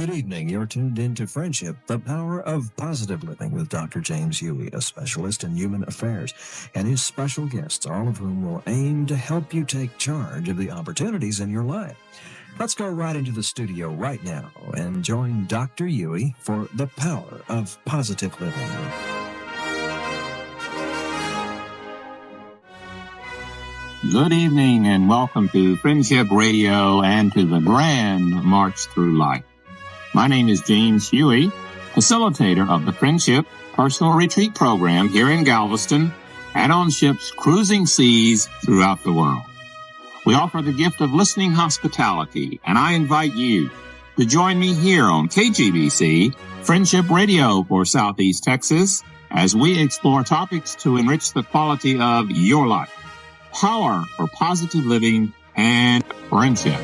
Good evening. You're tuned into Friendship, the Power of Positive Living with Dr. James Hughey, a specialist in human affairs, and his special guests, all of whom will aim to help you take charge of the opportunities in your life. Let's go right into the studio right now and join Dr. Hughey for the Power of Positive Living. Good evening and welcome to Friendship Radio and to the grand march through life. My name is James Hughey, facilitator of the Friendship Personal Retreat Program here in Galveston and on ships cruising seas throughout the world. We offer the gift of listening hospitality, and I invite you to join me here on KGBC, Friendship Radio for Southeast Texas, as we explore topics to enrich the quality of your life. Power for positive living and friendship.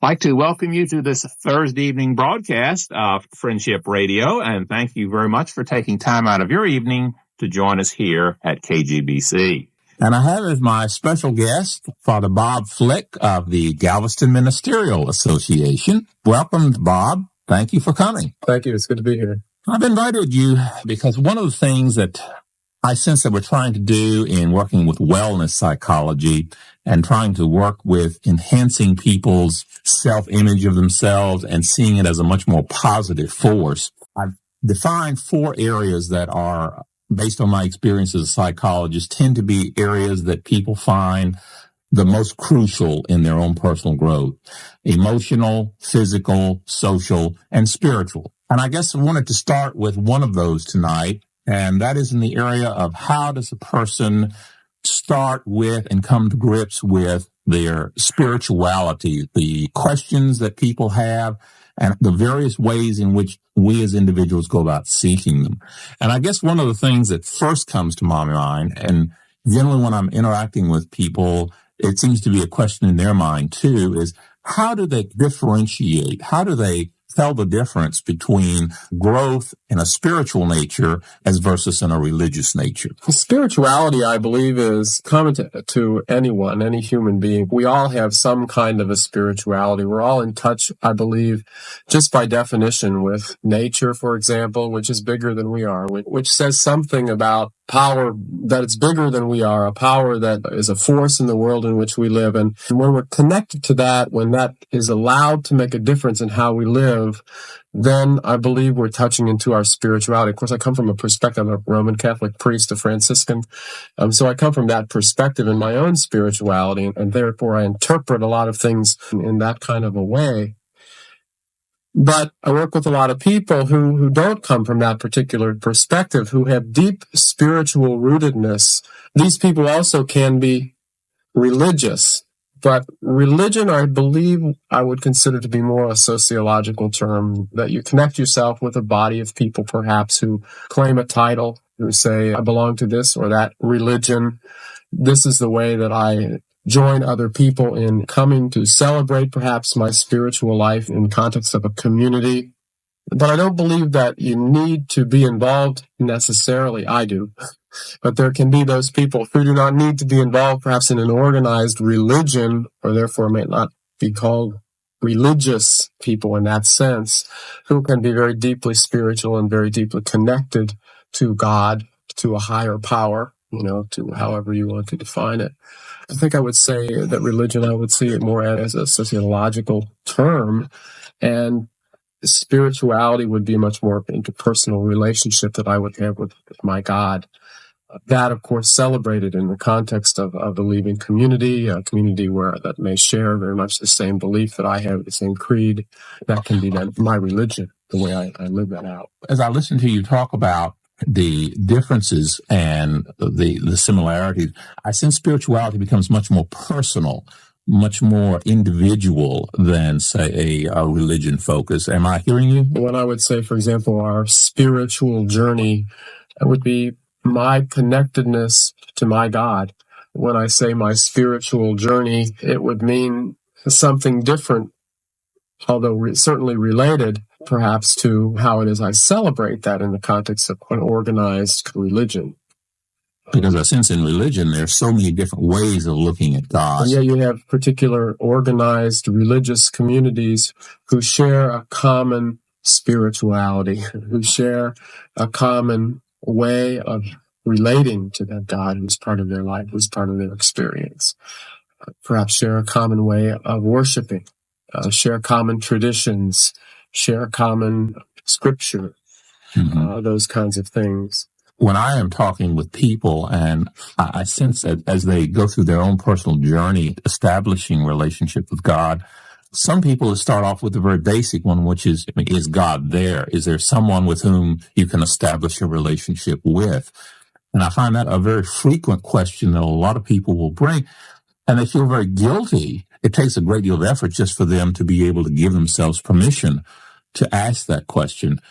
I'd like to welcome you to this Thursday evening broadcast of Friendship Radio, and thank you very much for taking time out of your evening to join us here at KGBC. And I have as my special guest Father Bob Flick of the Galveston Ministerial Association. Welcome, Bob. Thank you for coming. Thank you. It's good to be here. I've invited you because one of the things that I sense that we're trying to do in working with wellness psychology and trying to work with enhancing people's self-image of themselves and seeing it as a much more positive force. I've defined 4 areas that are, based on my experience as a psychologist, tend to be areas that people find the most crucial in their own personal growth: emotional, physical, social, and spiritual. And I guess I wanted to start with one of those tonight, and that is in the area of how does a person start with and come to grips with their spirituality, the questions that people have, and the various ways in which we as individuals go about seeking them. And I guess one of the things that first comes to my mind, and generally when I'm interacting with people, it seems to be a question in their mind too, is how do they differentiate? How do they tell the difference between growth in a spiritual nature as versus in a religious nature? Spirituality, I believe, is common to anyone, any human being. We all have some kind of a spirituality. We're all in touch, I believe, just by definition with nature, for example, which is bigger than we are, which says something about power that it's bigger than we are, a power that is a force in the world in which we live. And when we're connected to that, when that is allowed to make a difference in how we live, then I believe we're touching into our spirituality. Of course, I come from a perspective, I'm a Roman Catholic priest, a Franciscan. So I come from that perspective in my own spirituality, and therefore I interpret a lot of things in that kind of a way. But I work with a lot of people who don't come from that particular perspective, who have deep spiritual rootedness. These people also can be religious, but religion, I believe, I would consider to be more a sociological term, that you connect yourself with a body of people perhaps who claim a title, who say, I belong to this or that religion. This is the way that I join other people in coming to celebrate perhaps my spiritual life in context of a community. But I don't believe that you need to be involved necessarily. I do. But there can be those people who do not need to be involved perhaps in an organized religion, or therefore may not be called religious people in that sense, who can be very deeply spiritual and very deeply connected to God, to a higher power, to however you want to define it. I think I would say that religion, I would see it more as a sociological term, and spirituality would be a much more interpersonal relationship that I would have with my God. That, of course, celebrated in the context of a believing community, a community that may share very much the same belief that I have, the same creed. That can be then my religion, the way I live that out. As I listen to you talk about the differences and the similarities, I sense spirituality becomes much more personal, much more individual than, say, a religion focus. Am I hearing you? When I would say, for example, our spiritual journey, it would be my connectedness to my God. When I say my spiritual journey, it would mean something different, although certainly related, perhaps to how it is I celebrate that in the context of an organized religion. Because I sense in religion, there's so many different ways of looking at God. And yet you have particular organized religious communities who share a common spirituality, who share a common way of relating to that God who's part of their life, who's part of their experience. Perhaps share a common way of worshiping, share common traditions, share common scripture, those kinds of things. When I am talking with people, and I sense that as they go through their own personal journey, establishing relationship with God, some people start off with the very basic one, which is God there? Is there someone with whom you can establish a relationship with? And I find that a very frequent question that a lot of people will bring, and they feel very guilty. It takes a great deal of effort just for them to be able to give themselves permission to ask that question.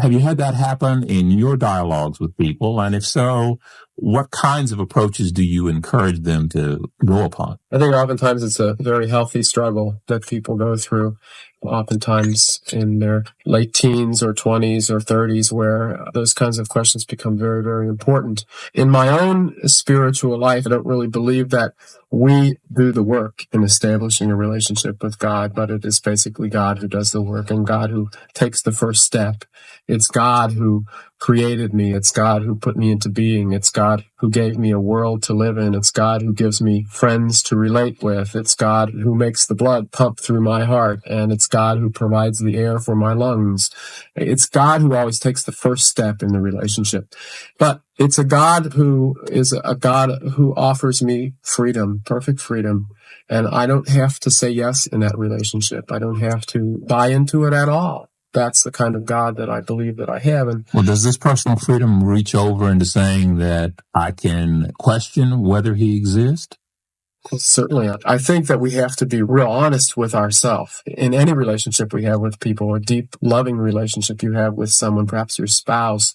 Have you had that happen in your dialogues with people? And if so, what kinds of approaches do you encourage them to go upon? I think oftentimes it's a very healthy struggle that people go through, oftentimes in their late teens or 20s or 30s, where those kinds of questions become very, very important. In my own spiritual life, I don't really believe that we do the work in establishing a relationship with God, but it is basically God who does the work and God who takes the first step. It's God who created me. It's God who put me into being. It's God who gave me a world to live in. It's God who gives me friends to relate with. It's God who makes the blood pump through my heart. And it's God who provides the air for my lungs. It's God who always takes the first step in the relationship. But it's a God who is a God who offers me freedom, perfect freedom. And I don't have to say yes in that relationship. I don't have to buy into it at all. That's the kind of God that I believe that I have. And well, does this personal freedom reach over into saying that I can question whether he exists? Well, certainly. I think that we have to be real honest with ourselves. In any relationship we have with people, a deep, loving relationship you have with someone, perhaps your spouse.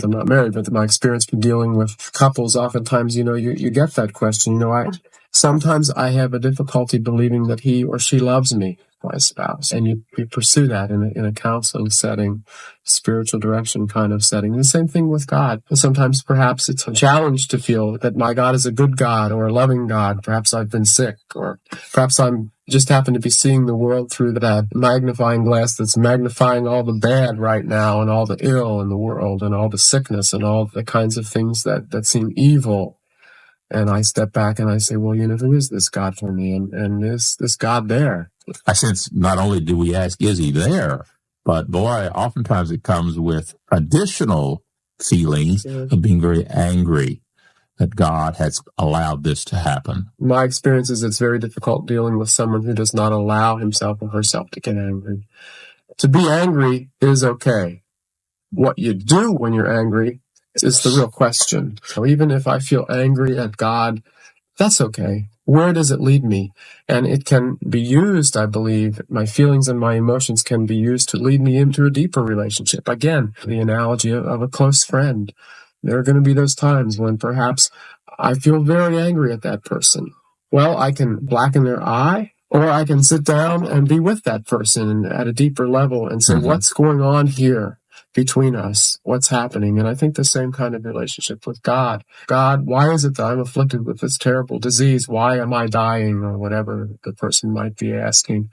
I'm not married, but my experience in dealing with couples, oftentimes, you get that question. Sometimes I have a difficulty believing that he or she loves me, my spouse. And you pursue that in a counseling setting, spiritual direction kind of setting. The same thing with God. Sometimes perhaps it's a challenge to feel that my God is a good God or a loving God. Perhaps I've been sick, or perhaps I'm just happen to be seeing the world through that magnifying glass that's magnifying all the bad right now and all the ill in the world and all the sickness and all the kinds of things that seem evil. And I step back and I say, well, who is this God for me? And is this God there? I sense not only do we ask, is he there? But boy, oftentimes it comes with additional feelings of being very angry that God has allowed this to happen. My experience is it's very difficult dealing with someone who does not allow himself or herself to get angry. To be angry is okay. What you do when you're angry is the real question. So even if I feel angry at God, that's okay. Where does it lead me? And it can be used, I believe, my feelings and my emotions can be used to lead me into a deeper relationship. Again, the analogy of a close friend. There are going to be those times when perhaps I feel very angry at that person. Well, I can blacken their eye, or I can sit down and be with that person at a deeper level and say, what's going on here between us? What's happening? And I think the same kind of relationship with God. God, why is it that I'm afflicted with this terrible disease? Why am I dying? Or whatever the person might be asking.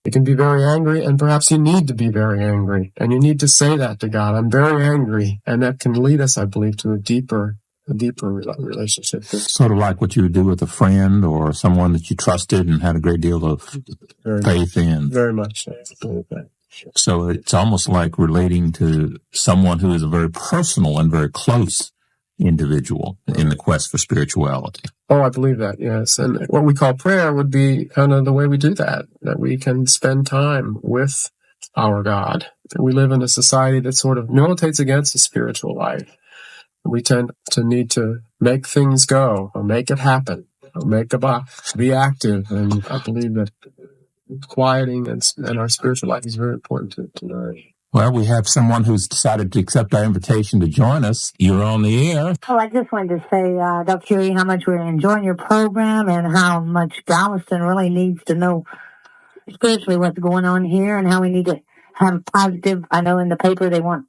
You can be very angry, and perhaps you need to be very angry. And you need to say that to God. I'm very angry. And that can lead us, I believe, to a deeper relationship. Sort of like what you would do with a friend or someone that you trusted and had a great deal of faith in. Very much. So it's almost like relating to someone who is a very personal and very close individual in the quest for spirituality. Oh, I believe that, yes. And what we call prayer would be kind of the way we do that we can spend time with our God. We live in a society that sort of militates against the spiritual life. We tend to need to make things go, or make it happen, or make a buck, be active. And I believe that quieting and our spiritual life is very important to know. Well, we have someone who's decided to accept our invitation to join us. You're on the air. Oh, I just wanted to say, Dr. Hughey, how much we're enjoying your program and how much Galveston really needs to know spiritually what's going on here and how we need to have a positive, I know in the paper they want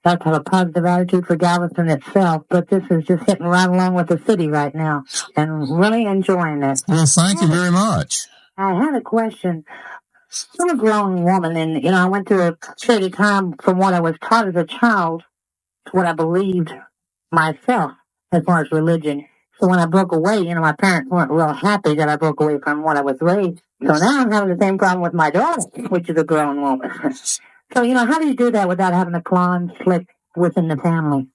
us to have a positive attitude for Galveston itself, but this is just hitting right along with the city right now and really enjoying it. Well, thank you very much. I had a question. I'm a grown woman, and, I went through a period of time from what I was taught as a child to what I believed myself as far as religion. So when I broke away, my parents weren't real happy that I broke away from what I was raised. So now I'm having the same problem with my daughter, which is a grown woman. So, how do you do that without having a conflict within the family?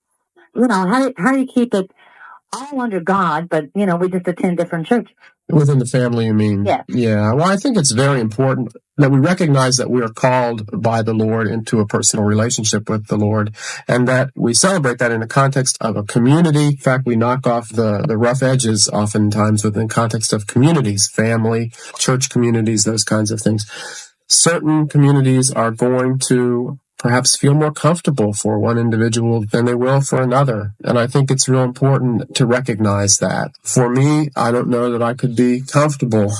How do you keep it all under God, but, we just attend different churches? Within the family, you mean? Yeah. Yeah. Well, I think it's very important that we recognize that we are called by the Lord into a personal relationship with the Lord, and that we celebrate that in the context of a community. In fact, we knock off the rough edges oftentimes within the context of communities, family, church communities, those kinds of things. Certain communities are going to perhaps feel more comfortable for one individual than they will for another. And I think it's real important to recognize that. For me, I don't know that I could be comfortable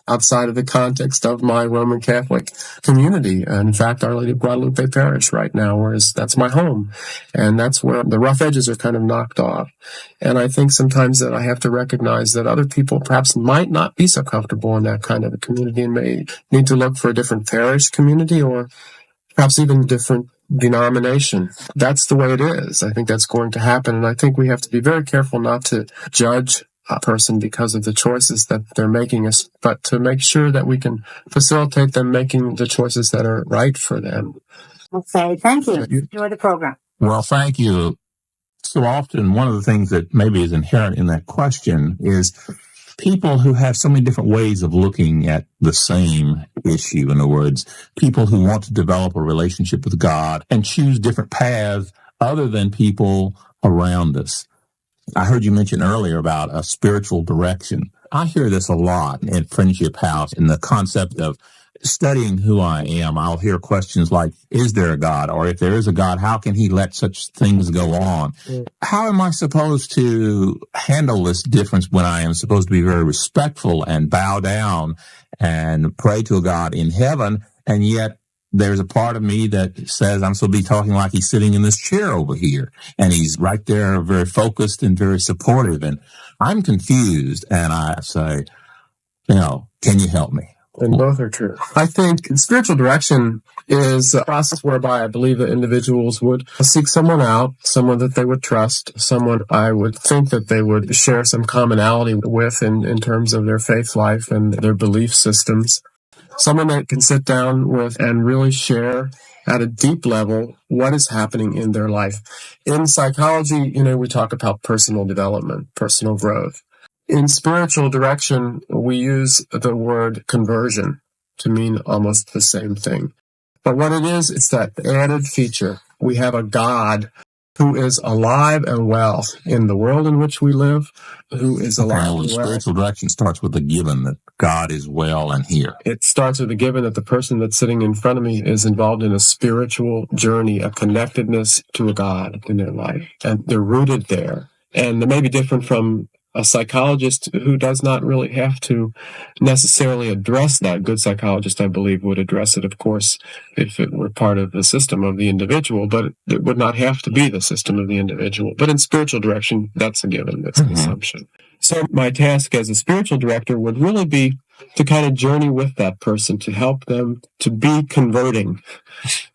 outside of the context of my Roman Catholic community. And in fact, Our Lady of Guadalupe Parish right now, whereas that's my home. And that's where the rough edges are kind of knocked off. And I think sometimes that I have to recognize that other people perhaps might not be so comfortable in that kind of a community and may need to look for a different parish community or perhaps even different denomination. That's the way it is. I think that's going to happen. And I think we have to be very careful not to judge a person because of the choices that they're making, but to make sure that we can facilitate them making the choices that are right for them. Okay, thank you. Enjoy the program. Well, thank you. So often, one of the things that maybe is inherent in that question is people who have so many different ways of looking at the same issue. In other words, people who want to develop a relationship with God and choose different paths other than people around us. I heard you mention earlier about a spiritual direction. I hear this a lot in Friendship House in the concept of studying who I am. I'll hear questions like, is there a God? Or if there is a God, how can he let such things go on? How am I supposed to handle this difference when I am supposed to be very respectful and bow down and pray to a God in heaven, and yet there's a part of me that says I'm supposed to be talking like he's sitting in this chair over here, and he's right there very focused and very supportive, and I'm confused, and I say, can you help me? And both are true. I think spiritual direction is a process whereby I believe that individuals would seek someone out, someone that they would trust, someone I would think that they would share some commonality with in terms of their faith life and their belief systems. Someone that can sit down with and really share at a deep level what is happening in their life. In psychology, we talk about personal development, personal growth. In spiritual direction, we use the word conversion to mean almost the same thing. But what it is, it's that added feature. We have a God who is alive and well in the world in which we live, who is alive and well. Spiritual direction starts with the given that God is well and here. It starts with the given that the person that's sitting in front of me is involved in a spiritual journey, a connectedness to a God in their life. And they're rooted there. And they may be different from a psychologist who does not really have to necessarily address that. Good psychologist, I believe, would address it, of course, if it were part of the system of the individual, but it would not have to be the system of the individual. But in spiritual direction, that's a given. That's an assumption. So my task as a spiritual director would really be to kind of journey with that person, to help them to be converting.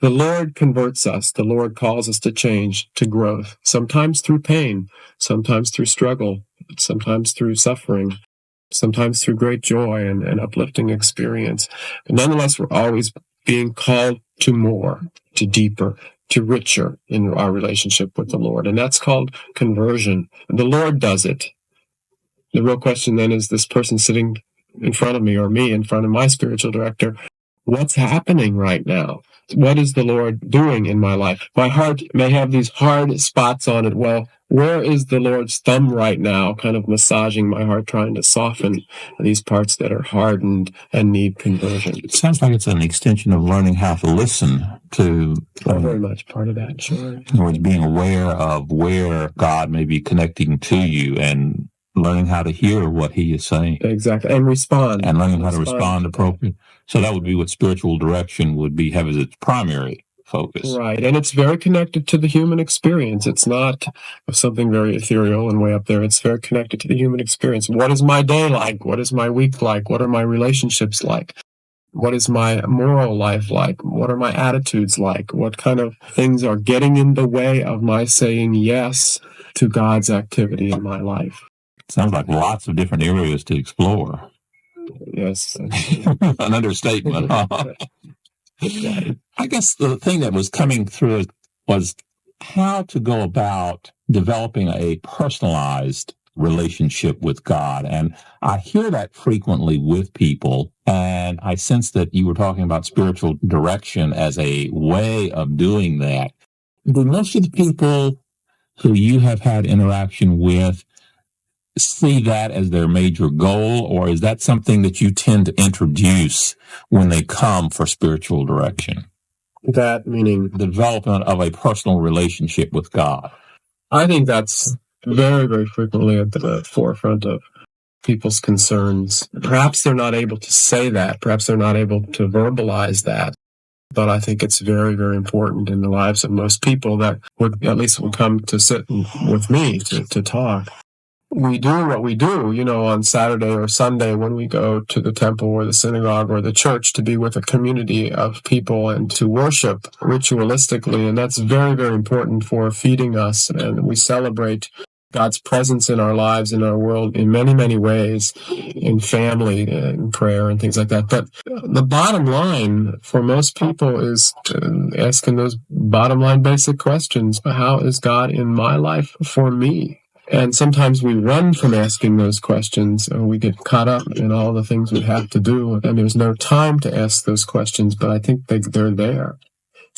The Lord converts us. The Lord calls us to change, to growth, sometimes through pain, sometimes through struggle, sometimes through suffering, sometimes through great joy and uplifting experience. But nonetheless, we're always being called to more, to deeper, to richer in our relationship with the Lord. And that's called conversion. The Lord does it. The real question then is this person sitting in front of me or me in front of my spiritual director, what's happening right now? What is the Lord doing in my life? My heart may have these hard spots on it. Well, where is the Lord's thumb right now, kind of massaging my heart, trying to soften these parts that are hardened and need conversion? It sounds like it's an extension of learning how to listen to... very much part of that, sure. In other words, being aware of where God may be connecting to you and learning how to hear what he is saying. Exactly. And respond. And learning how to respond appropriately. So that would be what spiritual direction would be, have as its primary focus. Right. And it's very connected to the human experience. It's not something very ethereal and way up there. It's very connected to the human experience. What is my day like? What is my week like? What are my relationships like? What is my moral life like? What are my attitudes like? What kind of things are getting in the way of my saying yes to God's activity in my life? Sounds like lots of different areas to explore. Yes. An understatement. I guess the thing that was coming through was how to go about developing a personalized relationship with God. And I hear that frequently with people. And I sense that you were talking about spiritual direction as a way of doing that. Do most of the people who you have had interaction with see that as their major goal, or is that something that you tend to introduce when they come for spiritual direction? That meaning the development of a personal relationship with God. I think that's very, very frequently at the forefront of people's concerns. Perhaps they're not able to say that. Perhaps they're not able to verbalize that. But I think it's very, very important in the lives of most people that would come to sit with me to talk. We do what we do, on Saturday or Sunday when we go to the temple or the synagogue or the church to be with a community of people and to worship ritualistically. And that's very, very important for feeding us. And we celebrate God's presence in our lives, in our world, in many, many ways, in family, in prayer, and things like that. But the bottom line for most people is asking those bottom line basic questions. How is God in my life for me? And sometimes we run from asking those questions, or we get caught up in all the things we have to do, and there's no time to ask those questions, but I think they're there,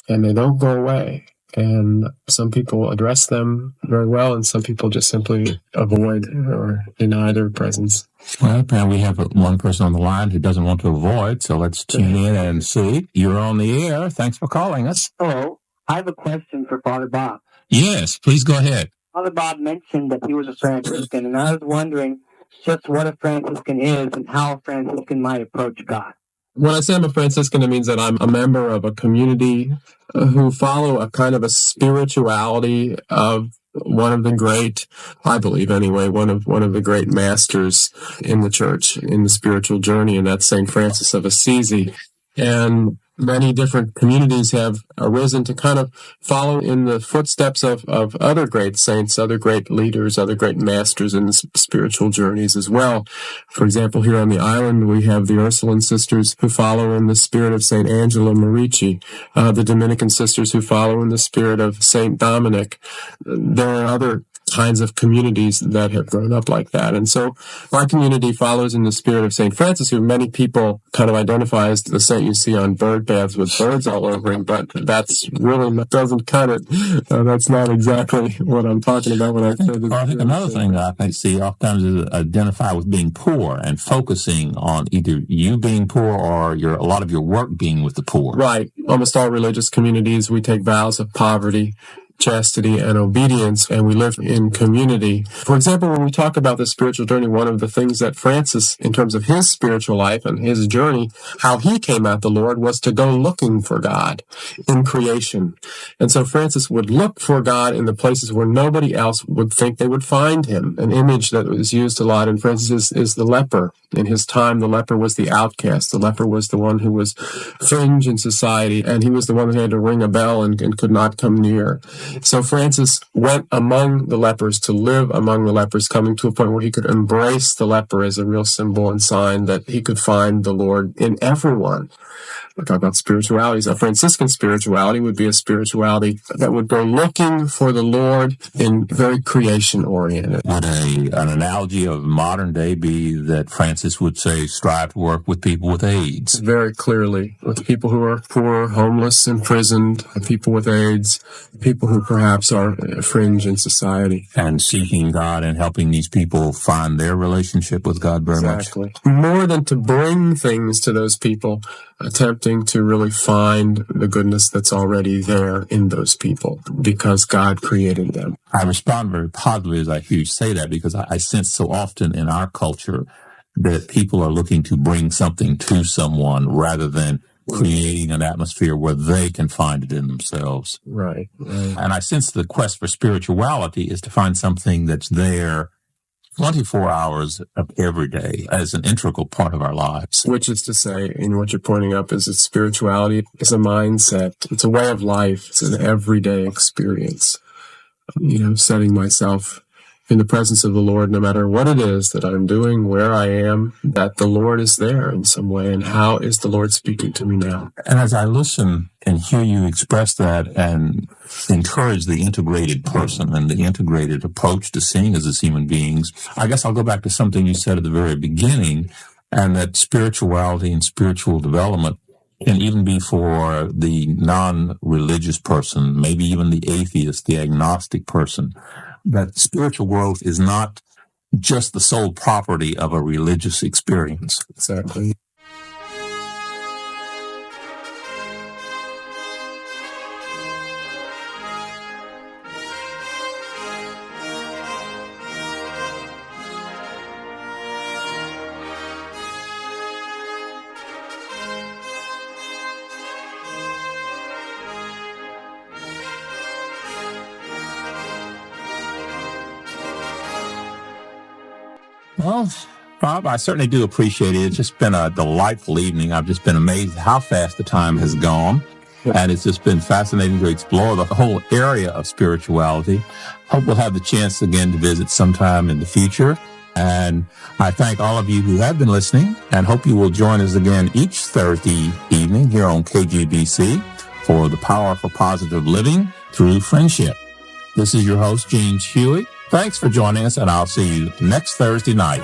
and they don't go away. And some people address them very well, and some people just simply avoid or deny their presence. Well, apparently we have one person on the line who doesn't want to avoid, so let's tune in and see. You're on the air. Thanks for calling us. Hello. I have a question for Father Bob. Yes, please go ahead. Father Bob mentioned that he was a Franciscan, and I was wondering just what a Franciscan is and how a Franciscan might approach God. When I say I'm a Franciscan, it means that I'm a member of a community who follow a kind of a spirituality of one of the great, I believe anyway, one of the great masters in the church, in the spiritual journey, and that's St. Francis of Assisi. And many different communities have arisen to kind of follow in the footsteps of other great saints, other great leaders, other great masters in the spiritual journeys as well. For example, here on the island, we have the Ursuline sisters who follow in the spirit of St. Angela Merici, the Dominican sisters who follow in the spirit of St. Dominic. There are other kinds of communities that have grown up like that. And so my community follows in the spirit of St. Francis, who many people kind of identify as the saint you see on bird baths with birds all over him, but that's really doesn't cut it. That's not exactly what I'm talking about when I say this. I think another thing that I see oftentimes is identify with being poor and focusing on either you being poor or a lot of your work being with the poor. Right. Almost all religious communities, we take vows of poverty, chastity, and obedience, and we live in community. For example, when we talk about the spiritual journey, one of the things that Francis, in terms of his spiritual life and his journey, how he came at the Lord was to go looking for God in creation. And so Francis would look for God in the places where nobody else would think they would find him. An image that was used a lot in Francis is the leper. In his time, the leper was the outcast. The leper was the one who was fringe in society, and he was the one who had to ring a bell and could not come near. So Francis went among the lepers to live among the lepers, coming to a point where he could embrace the leper as a real symbol and sign that he could find the Lord in everyone. We talk about spiritualities. A Franciscan spirituality would be a spirituality that would go looking for the Lord in very creation-oriented. Would an analogy of modern day be that Francis would say strive to work with people with AIDS? Very clearly, with people who are poor, homeless, imprisoned, people with AIDS, people who who perhaps are fringe in society. And seeking God and helping these people find their relationship with God very much. Exactly. More than to bring things to those people, attempting to really find the goodness that's already there in those people because God created them. I respond very positively as I hear you say that, because I sense so often in our culture that people are looking to bring something to someone rather than creating an atmosphere where they can find it in themselves. Right. And I sense the quest for spirituality is to find something that's there 24 hours of every day as an integral part of our lives. Which is to say, in what you're pointing up, is that spirituality is a mindset. It's a way of life. It's an everyday experience. Setting myself in the presence of the Lord, no matter what it is that I'm doing, where I am, that the Lord is there in some way. And how is the Lord speaking to me now? And as I listen and hear you express that and encourage the integrated person and the integrated approach to seeing us as human beings, I guess I'll go back to something you said at the very beginning, and that spirituality and spiritual development can even be for the non-religious person, maybe even the atheist, the agnostic person. That spiritual growth is not just the sole property of a religious experience. Exactly. Well, Bob, I certainly do appreciate it. It's just been a delightful evening. I've just been amazed how fast the time has gone. And it's just been fascinating to explore the whole area of spirituality. Hope we'll have the chance again to visit sometime in the future. And I thank all of you who have been listening, and hope you will join us again each Thursday evening here on KGBC for the Power for Positive Living Through Friendship. This is your host, James Hughey. Thanks for joining us, and I'll see you next Thursday night.